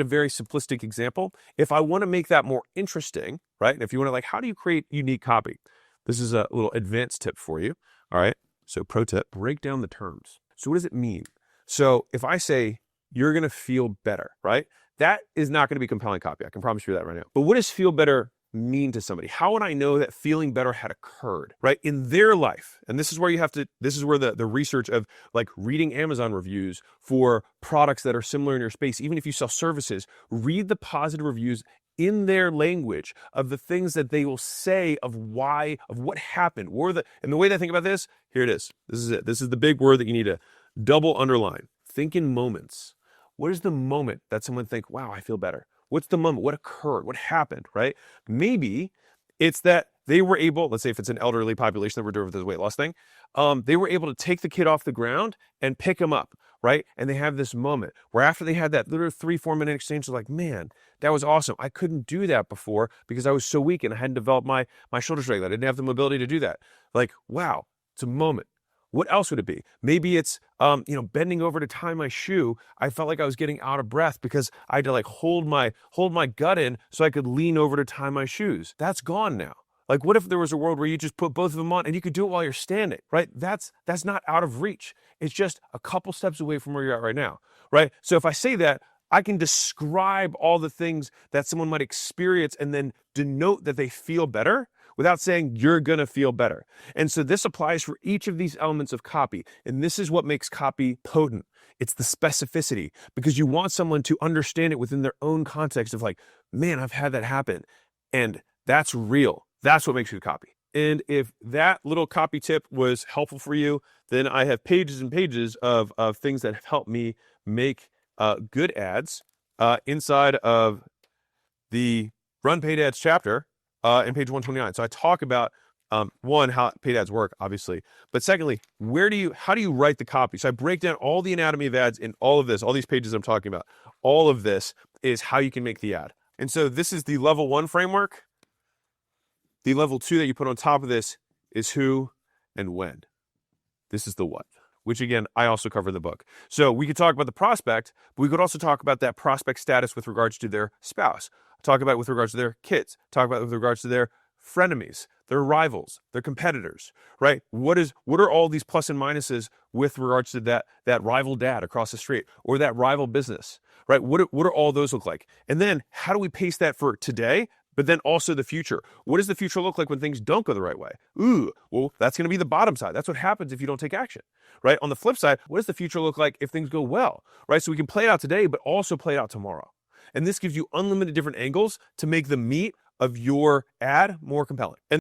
a very simplistic example. If I want to make that more interesting, right? And if you want to like, how do you create unique copy? This is a little advanced tip for you. All right. So pro tip, break down the terms. So what does it mean? So if I say you're going to feel better, right? That is not going to be compelling copy. I can promise you that right now. But what does feel better mean to somebody? How would I know that feeling better had occurred, right? In their life. And this is where you have to, this is where the research of like reading Amazon reviews for products that are similar in your space, even if you sell services, read the positive reviews in their language of the things that they will say of why, of what happened. And the way that I think about this, here it is. This is it. This is the big word that you need to double underline. Think in moments. What is the moment that someone think, wow, I feel better? What's the moment? What occurred? What happened, right? Maybe it's that they were able, let's say if it's an elderly population that we're doing with this weight loss thing, they were able to take the kid off the ground and pick him up, right? And they have this moment where after they had that little 3-4 minute exchange, they're like, man, that was awesome. I couldn't do that before because I was so weak and I hadn't developed my shoulder strength. I didn't have the mobility to do that. Like, wow, it's a moment. What else would it be? Maybe it's, bending over to tie my shoe. I felt like I was getting out of breath because I had to like hold my gut in so I could lean over to tie my shoes. That's gone now. Like, what if there was a world where you just put both of them on and you could do it while you're standing, right? That's not out of reach. It's just a couple steps away from where you're at right now, right? So if I say that, I can describe all the things that someone might experience and then denote that they feel better without saying you're going to feel better. And so this applies for each of these elements of copy. And this is what makes copy potent. It's the specificity, because you want someone to understand it within their own context of like, man, I've had that happen. And that's real. That's what makes you copy. And if that little copy tip was helpful for you, then I have pages and pages of things that have helped me make good ads inside of the Run Paid Ads chapter in page 129. So I talk about one, how paid ads work, obviously, but secondly, how do you write the copy? So I break down all the anatomy of ads in all of this, all these pages I'm talking about. All of this is how you can make the ad. And so this is the level 1 framework. The level 2 that you put on top of this is who and when. This is the what, which again, I also cover in the book. So we could talk about the prospect, but we could also talk about that prospect status with regards to their spouse, talk about it with regards to their kids, talk about it with regards to their frenemies, their rivals, their competitors, right? What are all these plus and minuses with regards to that rival dad across the street or that rival business, right? What are all those look like? And then how do we pace that for today, but then also the future? What does the future look like when things don't go the right way? Well, that's going to be the bottom side. That's what happens if you don't take action, right? On the flip side, what does the future look like if things go well, right? So we can play it out today, but also play it out tomorrow. And this gives you unlimited different angles to make the meat of your ad more compelling. And